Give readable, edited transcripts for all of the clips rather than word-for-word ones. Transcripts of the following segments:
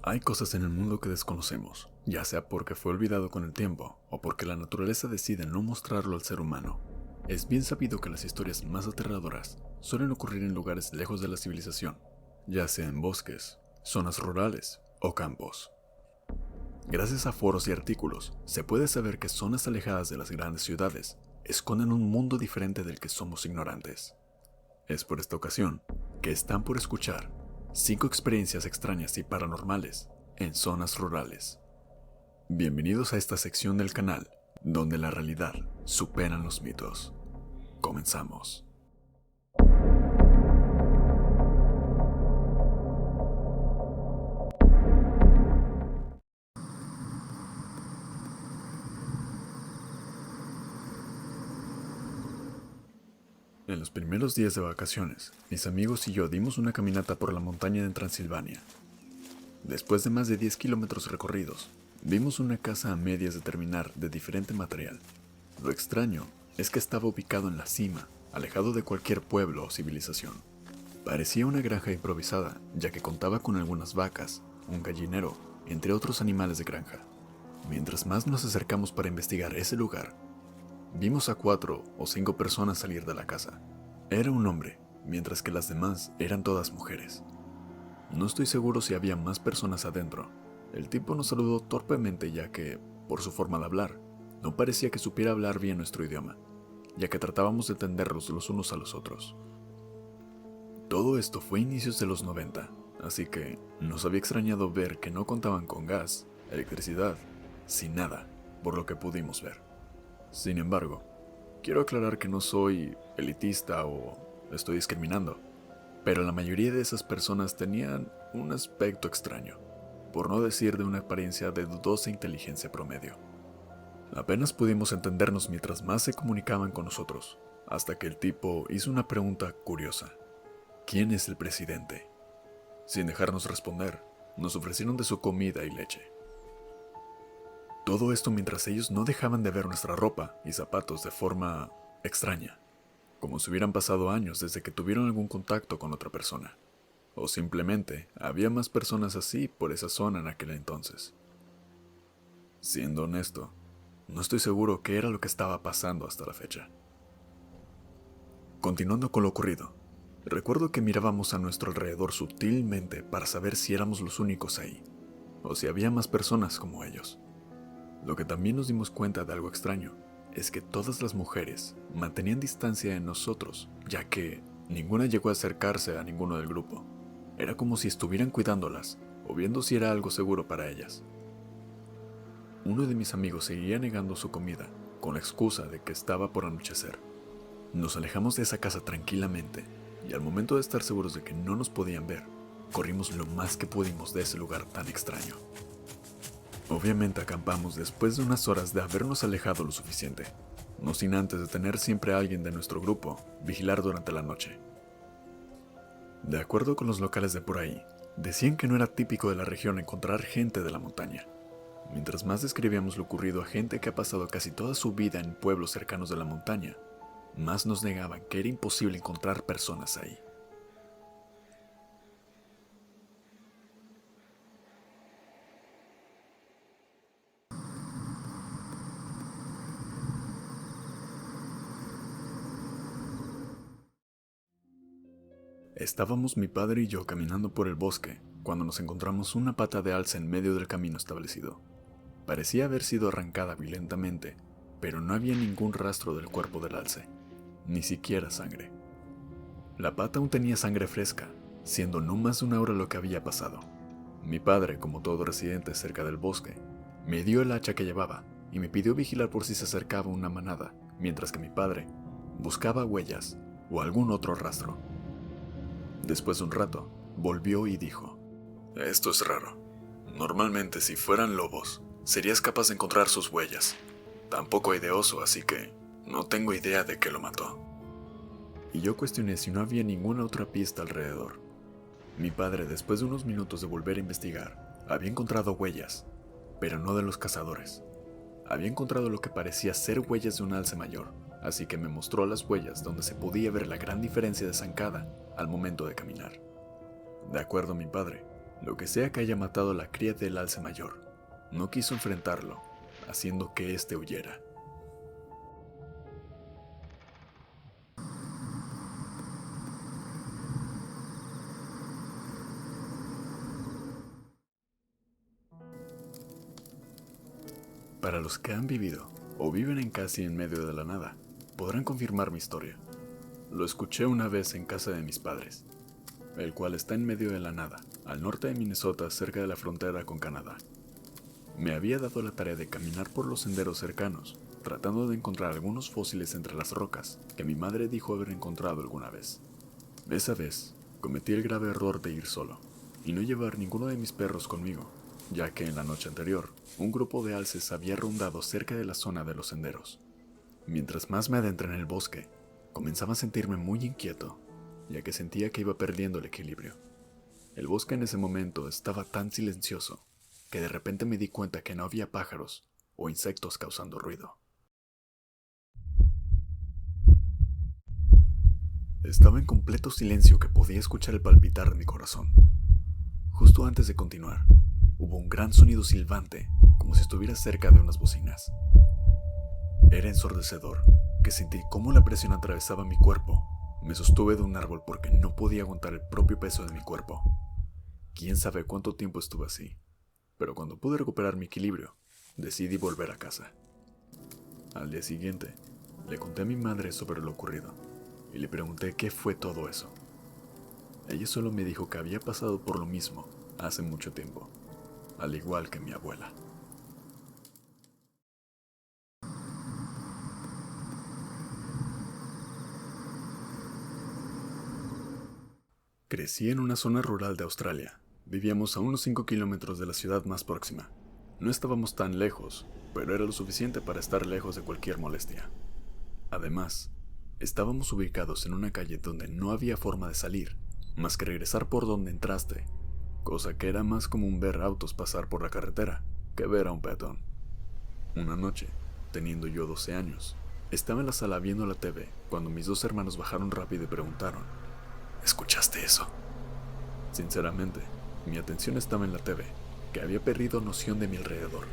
Hay cosas en el mundo que desconocemos, ya sea porque fue olvidado con el tiempo o porque la naturaleza decide no mostrarlo al ser humano. Es bien sabido que las historias más aterradoras suelen ocurrir en lugares lejos de la civilización, ya sea en bosques, zonas rurales o campos. Gracias a foros y artículos, se puede saber que zonas alejadas de las grandes ciudades esconden un mundo diferente del que somos ignorantes. Es por esta ocasión que están por escuchar 5 experiencias extrañas y paranormales en zonas rurales. Bienvenidos a esta sección del canal, donde la realidad superan los mitos. Comenzamos. En los primeros días de vacaciones, mis amigos y yo dimos una caminata por la montaña de Transilvania. Después de más de 10 kilómetros recorridos, vimos una casa a medias de terminar de diferente material. Lo extraño es que estaba ubicado en la cima, alejado de cualquier pueblo o civilización. Parecía una granja improvisada, ya que contaba con algunas vacas, un gallinero, entre otros animales de granja. Mientras más nos acercamos para investigar ese lugar, vimos a 4 o 5 personas salir de la casa. Era un hombre, mientras que las demás eran todas mujeres. No estoy seguro si había más personas adentro. El tipo nos saludó torpemente ya que, por su forma de hablar, no parecía que supiera hablar bien nuestro idioma, ya que tratábamos de entenderlos los unos a los otros. Todo esto fue a inicios de los 90, así que nos había extrañado ver que no contaban con gas, electricidad, sin nada, por lo que pudimos ver. Sin embargo, quiero aclarar que no soy elitista o estoy discriminando, pero la mayoría de esas personas tenían un aspecto extraño, por no decir de una apariencia de dudosa inteligencia promedio. Apenas pudimos entendernos mientras más se comunicaban con nosotros, hasta que el tipo hizo una pregunta curiosa. ¿Quién es el presidente? Sin dejarnos responder, nos ofrecieron de su comida y leche. Todo esto mientras ellos no dejaban de ver nuestra ropa y zapatos de forma extraña, como si hubieran pasado años desde que tuvieron algún contacto con otra persona, o simplemente había más personas así por esa zona en aquel entonces. Siendo honesto, no estoy seguro qué era lo que estaba pasando hasta la fecha. Continuando con lo ocurrido, recuerdo que mirábamos a nuestro alrededor sutilmente para saber si éramos los únicos ahí, o si había más personas como ellos. Lo que también nos dimos cuenta de algo extraño es que todas las mujeres mantenían distancia de nosotros, ya que ninguna llegó a acercarse a ninguno del grupo. Era como si estuvieran cuidándolas o viendo si era algo seguro para ellas. Uno de mis amigos seguía negando su comida con la excusa de que estaba por anochecer. Nos alejamos de esa casa tranquilamente y al momento de estar seguros de que no nos podían ver, corrimos lo más que pudimos de ese lugar tan extraño. Obviamente acampamos después de unas horas de habernos alejado lo suficiente, no sin antes de tener siempre a alguien de nuestro grupo vigilar durante la noche. De acuerdo con los locales de por ahí, decían que no era típico de la región encontrar gente de la montaña. Mientras más describíamos lo ocurrido a gente que ha pasado casi toda su vida en pueblos cercanos de la montaña, más nos negaban que era imposible encontrar personas ahí. Estábamos mi padre y yo caminando por el bosque cuando nos encontramos una pata de alce en medio del camino establecido. Parecía haber sido arrancada violentamente, pero no había ningún rastro del cuerpo del alce, ni siquiera sangre. La pata aún tenía sangre fresca, siendo no más de una hora lo que había pasado. Mi padre, como todo residente cerca del bosque, me dio el hacha que llevaba y me pidió vigilar por si se acercaba una manada, mientras que mi padre buscaba huellas o algún otro rastro. Después de un rato, volvió y dijo: «Esto es raro. Normalmente si fueran lobos, serías capaz de encontrar sus huellas. Tampoco hay de oso, así que no tengo idea de qué lo mató». Y yo cuestioné si no había ninguna otra pista alrededor. Mi padre, después de unos minutos de volver a investigar, había encontrado huellas, pero no de los cazadores. Había encontrado lo que parecía ser huellas de un alce mayor, así que me mostró las huellas donde se podía ver la gran diferencia de zancada al momento de caminar. De acuerdo a mi padre, Lo que sea que haya matado a la cría del alce mayor, no quiso enfrentarlo, haciendo que éste huyera. Para los que han vivido o viven en casi en medio de la nada, podrán confirmar mi historia. Lo escuché una vez en casa de mis padres, el cual está en medio de la nada, al norte de Minnesota, cerca de la frontera con Canadá. Me había dado la tarea de caminar por los senderos cercanos, tratando de encontrar algunos fósiles entre las rocas que mi madre dijo haber encontrado alguna vez. Esa vez, cometí el grave error de ir solo, y no llevar ninguno de mis perros conmigo, ya que en la noche anterior, un grupo de alces había rondado cerca de la zona de los senderos. Mientras más me adentré en el bosque, comenzaba a sentirme muy inquieto, ya que sentía que iba perdiendo el equilibrio. El bosque en ese momento estaba tan silencioso que de repente me di cuenta que no había pájaros o insectos causando ruido. Estaba en completo silencio que podía escuchar el palpitar de mi corazón. Justo antes de continuar, hubo un gran sonido silbante, como si estuviera cerca de unas bocinas. Era ensordecedor, que sentí cómo la presión atravesaba mi cuerpo. Me sostuve de un árbol porque no podía aguantar el propio peso de mi cuerpo. Quién sabe cuánto tiempo estuve así, pero cuando pude recuperar mi equilibrio, decidí volver a casa. Al día siguiente, le conté a mi madre sobre lo ocurrido y le pregunté qué fue todo eso. Ella solo me dijo que había pasado por lo mismo hace mucho tiempo, al igual que mi abuela. Crecí en una zona rural de Australia. Vivíamos a unos 5 kilómetros de la ciudad más próxima. No estábamos tan lejos, pero era lo suficiente para estar lejos de cualquier molestia. Además, estábamos ubicados en una calle donde no había forma de salir, más que regresar por donde entraste, cosa que era más común ver autos pasar por la carretera que ver a un peatón. Una noche, teniendo yo 12 años, estaba en la sala viendo la TV cuando mis dos hermanos bajaron rápido y preguntaron: ¿escuchaste eso? Sinceramente, mi atención estaba en la TV, que había perdido noción de mi alrededor,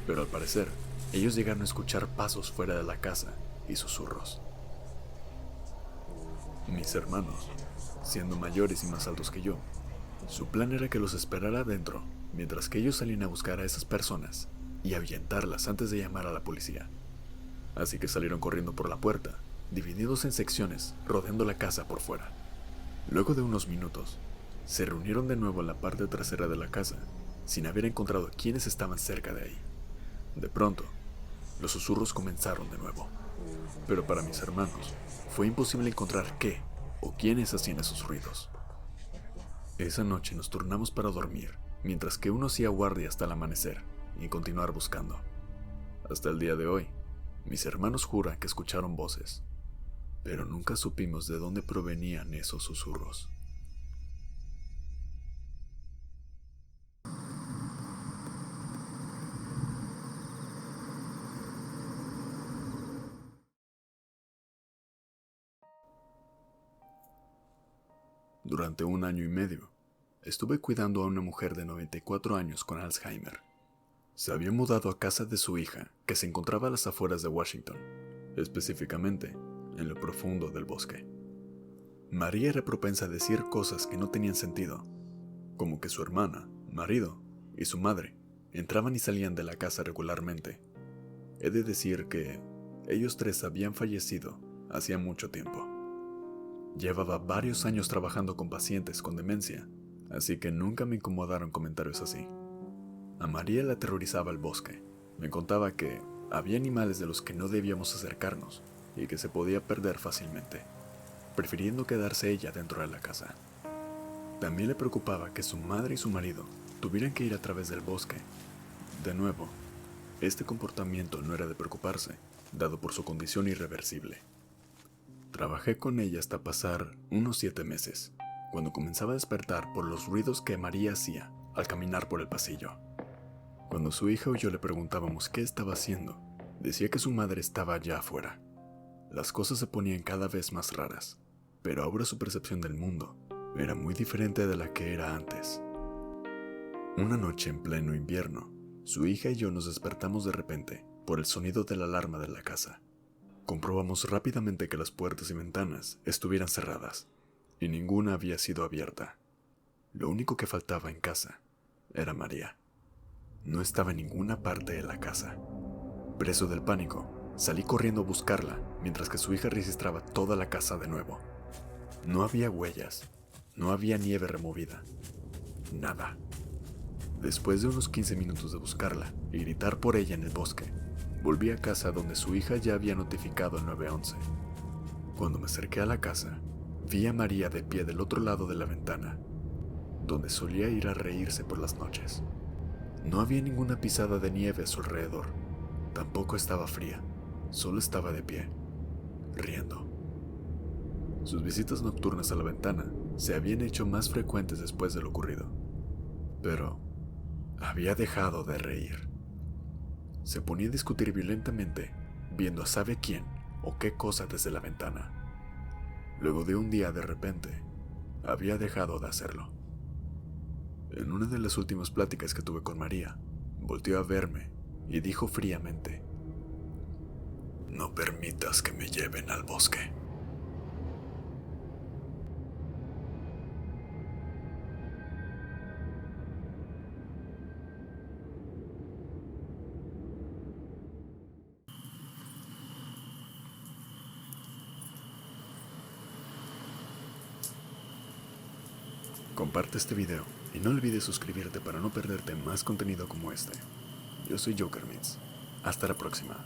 pero al parecer, ellos llegaron a escuchar pasos fuera de la casa y susurros. Mis hermanos, siendo mayores y más altos que yo, su plan era que los esperara adentro, mientras que ellos salían a buscar a esas personas y ahuyentarlas antes de llamar a la policía. Así que salieron corriendo por la puerta, divididos en secciones, rodeando la casa por fuera. Luego de unos minutos, se reunieron de nuevo en la parte trasera de la casa, sin haber encontrado a quienes estaban cerca de ahí. De pronto, los susurros comenzaron de nuevo, pero para mis hermanos fue imposible encontrar qué o quiénes hacían esos ruidos. Esa noche nos turnamos para dormir, mientras que uno hacía guardia hasta el amanecer y continuar buscando. Hasta el día de hoy, mis hermanos juran que escucharon voces, pero nunca supimos de dónde provenían esos susurros. Durante 1 año y medio, estuve cuidando a una mujer de 94 años con Alzheimer. Se había mudado a casa de su hija, que se encontraba a las afueras de Washington, específicamente en lo profundo del bosque. María era propensa a decir cosas que no tenían sentido, como que su hermana, marido y su madre entraban y salían de la casa regularmente. He de decir que ellos tres habían fallecido hacía mucho tiempo. Llevaba varios años trabajando con pacientes con demencia, así que nunca me incomodaron comentarios así. A María le aterrorizaba el bosque. Me contaba que había animales de los que no debíamos acercarnos y que se podía perder fácilmente, prefiriendo quedarse ella dentro de la casa. También le preocupaba que su madre y su marido tuvieran que ir a través del bosque. De nuevo, este comportamiento no era de preocuparse, dado por su condición irreversible. Trabajé con ella hasta pasar unos 7 meses, cuando comenzaba a despertar por los ruidos que María hacía al caminar por el pasillo. Cuando su hija o yo le preguntábamos qué estaba haciendo, decía que su madre estaba allá afuera. Las cosas se ponían cada vez más raras, pero ahora su percepción del mundo era muy diferente de la que era antes. Una noche en pleno invierno, su hija y yo nos despertamos de repente por el sonido de la alarma de la casa. Comprobamos rápidamente que las puertas y ventanas estuvieran cerradas y ninguna había sido abierta. Lo único que faltaba en casa era María. No estaba en ninguna parte de la casa. Preso del pánico, salí corriendo a buscarla mientras que su hija registraba toda la casa de nuevo. No había huellas, no había nieve removida, nada. Después de unos 15 minutos de buscarla y gritar por ella en el bosque, volví a casa donde su hija ya había notificado al 911. Cuando me acerqué a la casa, vi a María de pie del otro lado de la ventana, donde solía ir a reírse por las noches. No había ninguna pisada de nieve a su alrededor, tampoco estaba fría, solo estaba de pie, riendo. Sus visitas nocturnas a la ventana se habían hecho más frecuentes después de lo ocurrido, pero había dejado de reír. Se ponía a discutir violentamente, viendo a sabe quién o qué cosa desde la ventana. Luego de un día, de repente, había dejado de hacerlo. En una de las últimas pláticas que tuve con María, volteó a verme y dijo fríamente: "No permitas que me lleven al bosque". Comparte este video y no olvides suscribirte para no perderte más contenido como este. Yo soy Joker Meets. Hasta la próxima.